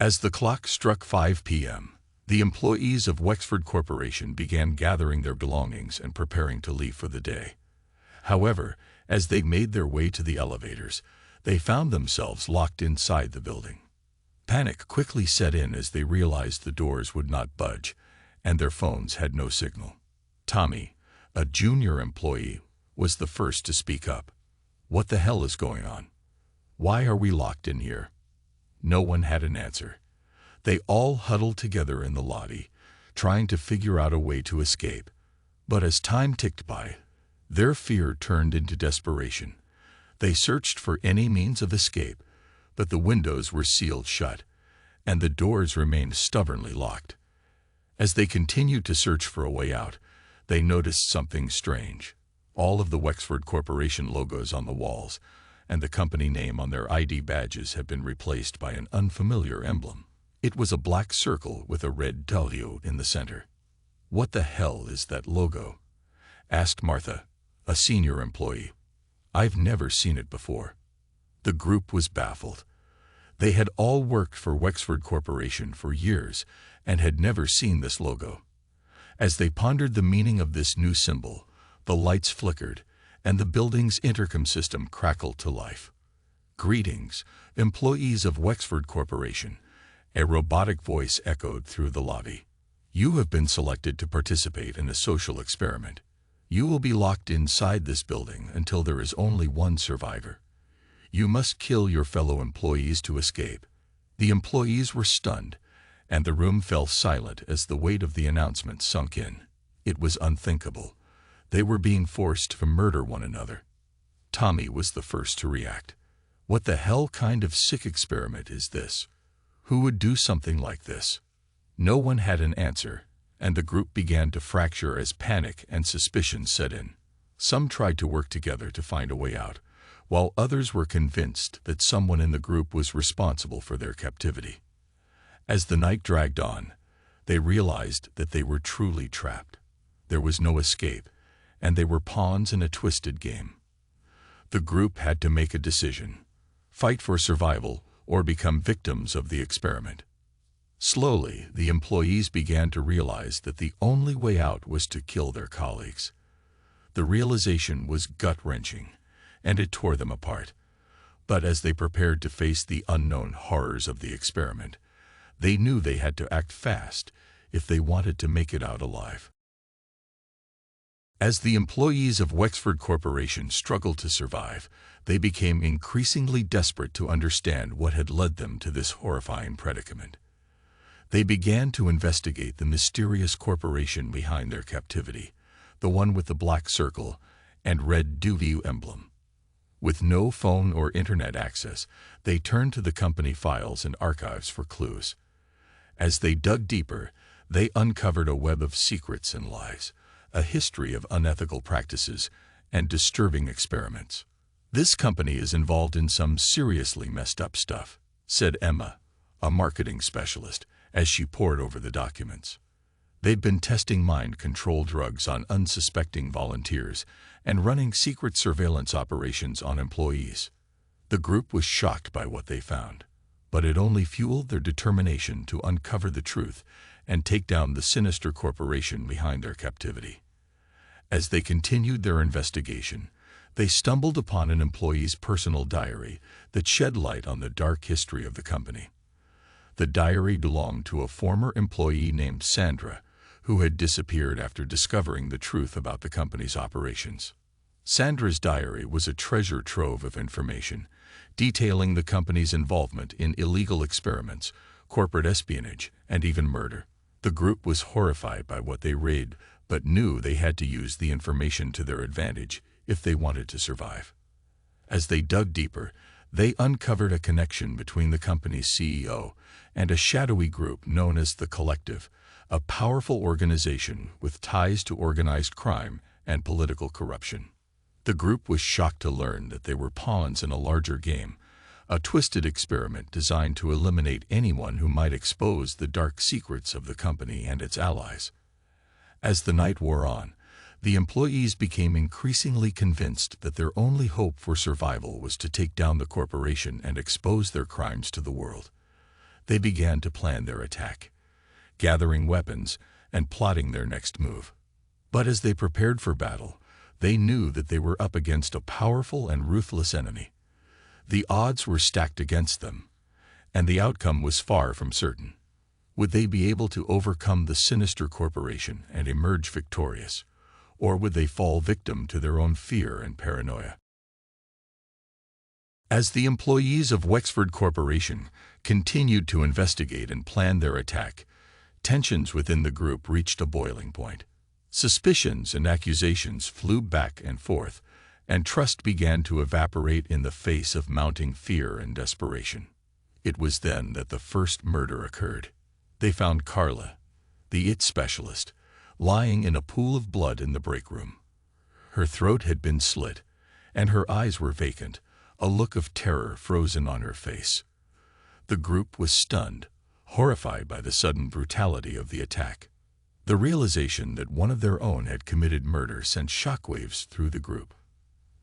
As the clock struck 5 p.m., the employees of Wexford Corporation began gathering their belongings and preparing to leave for the day. However, as they made their way to the elevators, they found themselves locked inside the building. Panic quickly set in as they realized the doors would not budge, and their phones had no signal. Tommy, a junior employee, was the first to speak up. "What the hell is going on? Why are we locked in here?" No one had an answer. They all huddled together in the lobby, trying to figure out a way to escape. But as time ticked by, their fear turned into desperation. They searched for any means of escape, but the windows were sealed shut, and the doors remained stubbornly locked. As they continued to search for a way out, they noticed something strange. All of the Wexford Corporation logos on the walls and the company name on their ID badges had been replaced by an unfamiliar emblem. It was a black circle with a red W in the center. "What the hell is that logo?" asked Martha, a senior employee. "I've never seen it before." The group was baffled. They had all worked for Wexford Corporation for years and had never seen this logo. As they pondered the meaning of this new symbol, the lights flickered and the building's intercom system crackled to life. "Greetings, employees of Wexford Corporation," a robotic voice echoed through the lobby. "You have been selected to participate in a social experiment. You will be locked inside this building until there is only one survivor. You must kill your fellow employees to escape." The employees were stunned, and the room fell silent as the weight of the announcement sunk in. It was unthinkable. They were being forced to murder one another. Tommy was the first to react. "What the hell kind of sick experiment is this? Who would do something like this?" No one had an answer, and the group began to fracture as panic and suspicion set in. Some tried to work together to find a way out, while others were convinced that someone in the group was responsible for their captivity. As the night dragged on, they realized that they were truly trapped. There was no escape, and they were pawns in a twisted game. The group had to make a decision: fight for survival or become victims of the experiment. Slowly, the employees began to realize that the only way out was to kill their colleagues. The realization was gut-wrenching, and it tore them apart. But as they prepared to face the unknown horrors of the experiment, they knew they had to act fast if they wanted to make it out alive. As the employees of Wexford Corporation struggled to survive, they became increasingly desperate to understand what had led them to this horrifying predicament. They began to investigate the mysterious corporation behind their captivity, the one with the black circle and red W emblem. With no phone or internet access, they turned to the company files and archives for clues. As they dug deeper, they uncovered a web of secrets and lies, a history of unethical practices and disturbing experiments. "This company is involved in some seriously messed up stuff," said Emma, a marketing specialist, as she pored over the documents. "They've been testing mind-control drugs on unsuspecting volunteers and running secret surveillance operations on employees." The group was shocked by what they found, but it only fueled their determination to uncover the truth and take down the sinister corporation behind their captivity. As they continued their investigation, they stumbled upon an employee's personal diary that shed light on the dark history of the company. The diary belonged to a former employee named Sandra, who had disappeared after discovering the truth about the company's operations. Sandra's diary was a treasure trove of information, detailing the company's involvement in illegal experiments, corporate espionage, and even murder. The group was horrified by what they read, but knew they had to use the information to their advantage if they wanted to survive. As they dug deeper, they uncovered a connection between the company's CEO and a shadowy group known as the Collective, a powerful organization with ties to organized crime and political corruption. The group was shocked to learn that they were pawns in a larger game, a twisted experiment designed to eliminate anyone who might expose the dark secrets of the company and its allies. As the night wore on, the employees became increasingly convinced that their only hope for survival was to take down the corporation and expose their crimes to the world. They began to plan their attack, gathering weapons and plotting their next move. But as they prepared for battle, they knew that they were up against a powerful and ruthless enemy. The odds were stacked against them, and the outcome was far from certain. Would they be able to overcome the sinister corporation and emerge victorious, or would they fall victim to their own fear and paranoia? As the employees of Wexford Corporation continued to investigate and plan their attack, tensions within the group reached a boiling point. Suspicions and accusations flew back and forth, and trust began to evaporate in the face of mounting fear and desperation. It was then that the first murder occurred. They found Carla, the IT specialist, lying in a pool of blood in the break room. Her throat had been slit, and her eyes were vacant, a look of terror frozen on her face. The group was stunned, horrified by the sudden brutality of the attack. The realization that one of their own had committed murder sent shockwaves through the group.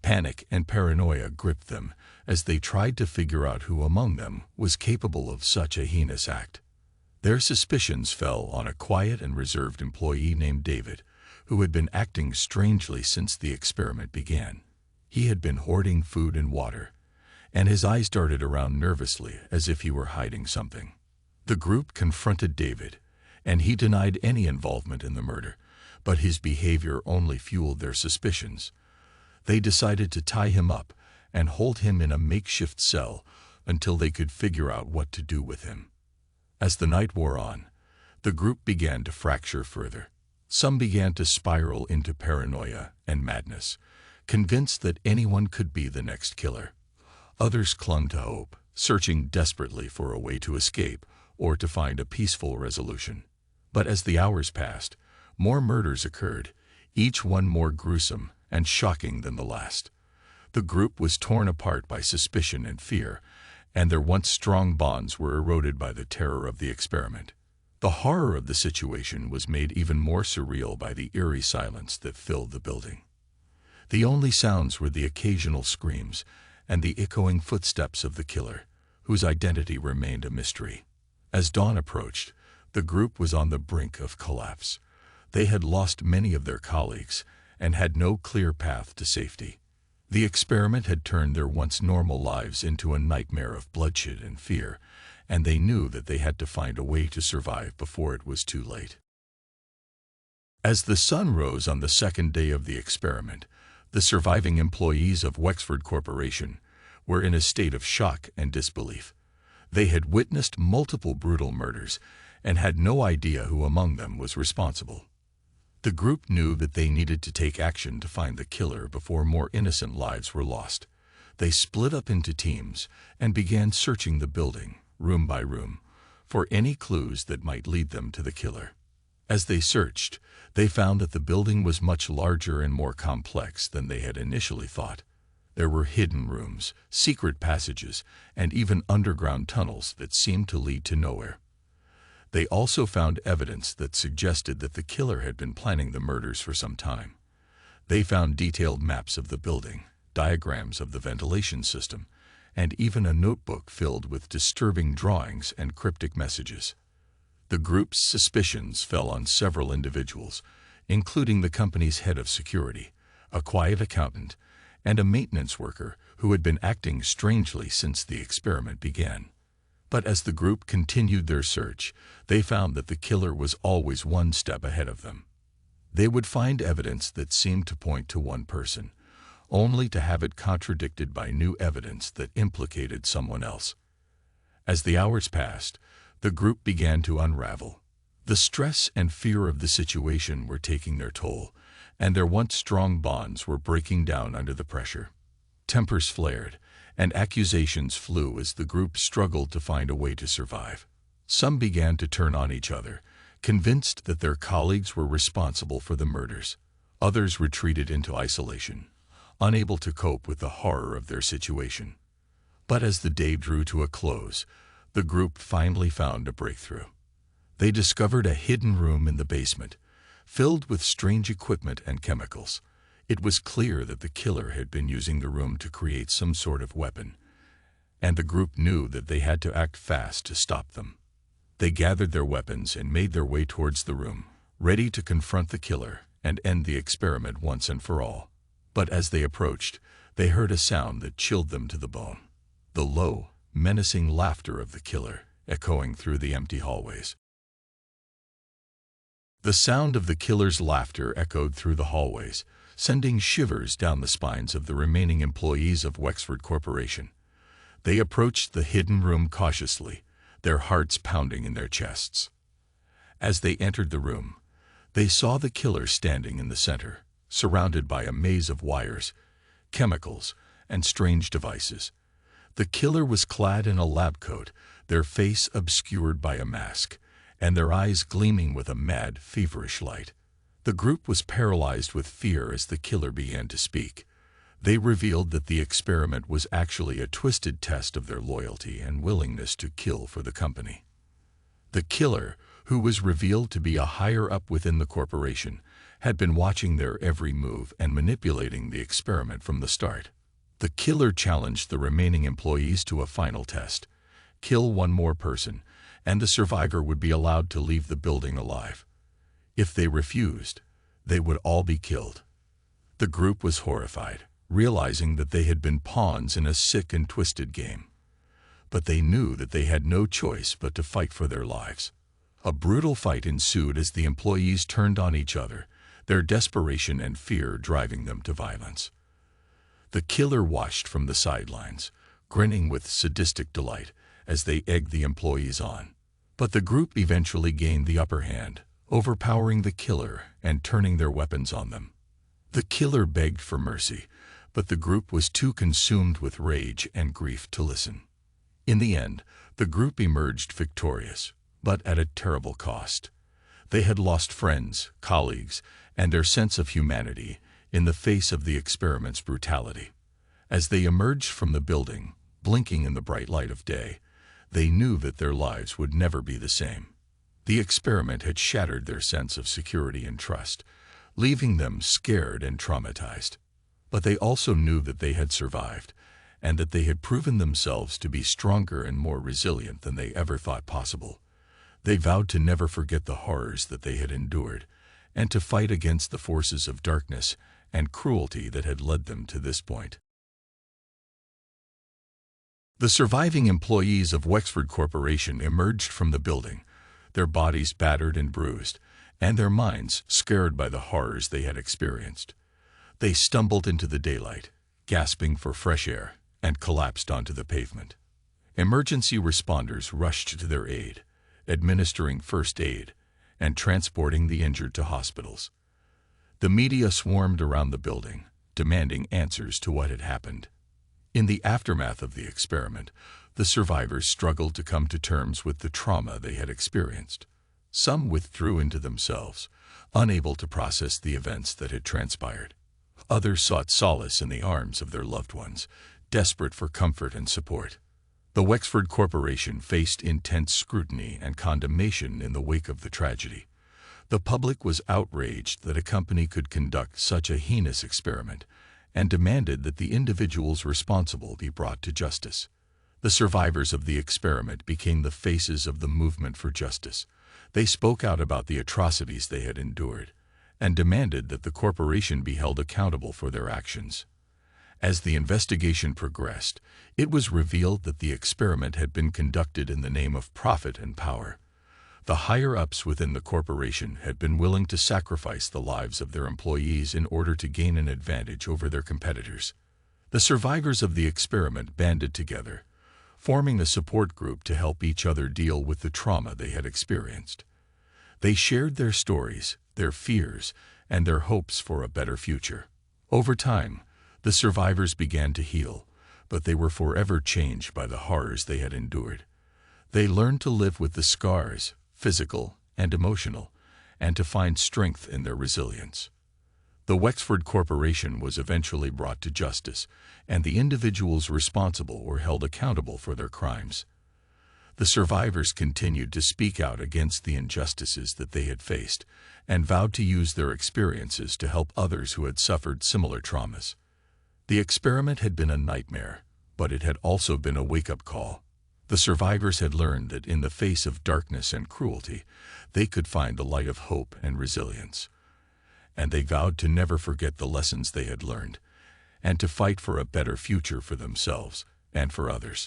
Panic and paranoia gripped them as they tried to figure out who among them was capable of such a heinous act. Their suspicions fell on a quiet and reserved employee named David, who had been acting strangely since the experiment began. He had been hoarding food and water, and his eyes darted around nervously as if he were hiding something. The group confronted David, and he denied any involvement in the murder, but his behavior only fueled their suspicions. They decided to tie him up and hold him in a makeshift cell until they could figure out what to do with him. As the night wore on, the group began to fracture further. Some began to spiral into paranoia and madness, convinced that anyone could be the next killer. Others clung to hope, searching desperately for a way to escape or to find a peaceful resolution. But as the hours passed, more murders occurred, each one more gruesome and shocking than the last. The group was torn apart by suspicion and fear, and their once strong bonds were eroded by the terror of the experiment. The horror of the situation was made even more surreal by the eerie silence that filled the building. The only sounds were the occasional screams and the echoing footsteps of the killer, whose identity remained a mystery. As dawn approached, the group was on the brink of collapse. They had lost many of their colleagues and had no clear path to safety. The experiment had turned their once normal lives into a nightmare of bloodshed and fear, and they knew that they had to find a way to survive before it was too late. As the sun rose on the second day of the experiment, the surviving employees of Wexford Corporation were in a state of shock and disbelief. They had witnessed multiple brutal murders and had no idea who among them was responsible. The group knew that they needed to take action to find the killer before more innocent lives were lost. They split up into teams and began searching the building, room by room, for any clues that might lead them to the killer. As they searched, they found that the building was much larger and more complex than they had initially thought. There were hidden rooms, secret passages, and even underground tunnels that seemed to lead to nowhere. They also found evidence that suggested that the killer had been planning the murders for some time. They found detailed maps of the building, diagrams of the ventilation system, and even a notebook filled with disturbing drawings and cryptic messages. The group's suspicions fell on several individuals, including the company's head of security, a quiet accountant, and a maintenance worker who had been acting strangely since the experiment began. But as the group continued their search, they found that the killer was always one step ahead of them. They would find evidence that seemed to point to one person, only to have it contradicted by new evidence that implicated someone else. As the hours passed, the group began to unravel. The stress and fear of the situation were taking their toll, and their once strong bonds were breaking down under the pressure. Tempers flared, and accusations flew as the group struggled to find a way to survive. Some began to turn on each other, convinced that their colleagues were responsible for the murders. Others retreated into isolation, unable to cope with the horror of their situation. But as the day drew to a close, the group finally found a breakthrough. They discovered a hidden room in the basement, filled with strange equipment and chemicals. It was clear that the killer had been using the room to create some sort of weapon, and the group knew that they had to act fast to stop them. They gathered their weapons and made their way towards the room, ready to confront the killer and end the experiment once and for all. But as they approached, they heard a sound that chilled them to the bone. The low, menacing laughter of the killer echoing through the empty hallways. The sound of the killer's laughter echoed through the hallways, sending shivers down the spines of the remaining employees of Wexford Corporation. They approached the hidden room cautiously, their hearts pounding in their chests. As they entered the room, they saw the killer standing in the center, surrounded by a maze of wires, chemicals, and strange devices. The killer was clad in a lab coat, their face obscured by a mask, and their eyes gleaming with a mad, feverish light. The group was paralyzed with fear as the killer began to speak. They revealed that the experiment was actually a twisted test of their loyalty and willingness to kill for the company. The killer, who was revealed to be a higher-up within the corporation, had been watching their every move and manipulating the experiment from the start. The killer challenged the remaining employees to a final test: kill one more person, and the survivor would be allowed to leave the building alive. If they refused, they would all be killed. The group was horrified, realizing that they had been pawns in a sick and twisted game. But they knew that they had no choice but to fight for their lives. A brutal fight ensued as the employees turned on each other, their desperation and fear driving them to violence. The killer watched from the sidelines, grinning with sadistic delight as they egged the employees on. But the group eventually gained the upper hand, overpowering the killer and turning their weapons on them. The killer begged for mercy, but the group was too consumed with rage and grief to listen. In the end, the group emerged victorious, but at a terrible cost. They had lost friends, colleagues, and their sense of humanity in the face of the experiment's brutality. As they emerged from the building, blinking in the bright light of day, they knew that their lives would never be the same. The experiment had shattered their sense of security and trust, leaving them scared and traumatized. But they also knew that they had survived, and that they had proven themselves to be stronger and more resilient than they ever thought possible. They vowed to never forget the horrors that they had endured, and to fight against the forces of darkness and cruelty that had led them to this point. The surviving employees of Wexford Corporation emerged from the building, their bodies battered and bruised, and their minds scared by the horrors they had experienced. They stumbled into the daylight, gasping for fresh air, and collapsed onto the pavement. Emergency responders rushed to their aid, administering first aid and transporting the injured to hospitals. The media swarmed around the building, demanding answers to what had happened. In the aftermath of the experiment, the survivors struggled to come to terms with the trauma they had experienced. Some withdrew into themselves, unable to process the events that had transpired. Others sought solace in the arms of their loved ones, desperate for comfort and support. The Wexford Corporation faced intense scrutiny and condemnation in the wake of the tragedy. The public was outraged that a company could conduct such a heinous experiment, and demanded that the individuals responsible be brought to justice. The survivors of the experiment became the faces of the movement for justice. They spoke out about the atrocities they had endured, and demanded that the corporation be held accountable for their actions. As the investigation progressed, it was revealed that the experiment had been conducted in the name of profit and power. The higher-ups within the corporation had been willing to sacrifice the lives of their employees in order to gain an advantage over their competitors. The survivors of the experiment banded together, forming a support group to help each other deal with the trauma they had experienced. They shared their stories, their fears, and their hopes for a better future. Over time, the survivors began to heal, but they were forever changed by the horrors they had endured. They learned to live with the scars, physical and emotional, and to find strength in their resilience. The Wexford Corporation was eventually brought to justice, and the individuals responsible were held accountable for their crimes. The survivors continued to speak out against the injustices that they had faced, and vowed to use their experiences to help others who had suffered similar traumas. The experiment had been a nightmare, But it had also been a wake-up call. The survivors had learned that in the face of darkness and cruelty, they could find the light of hope and resilience. And they vowed to never forget the lessons they had learned, and to fight for a better future for themselves and for others.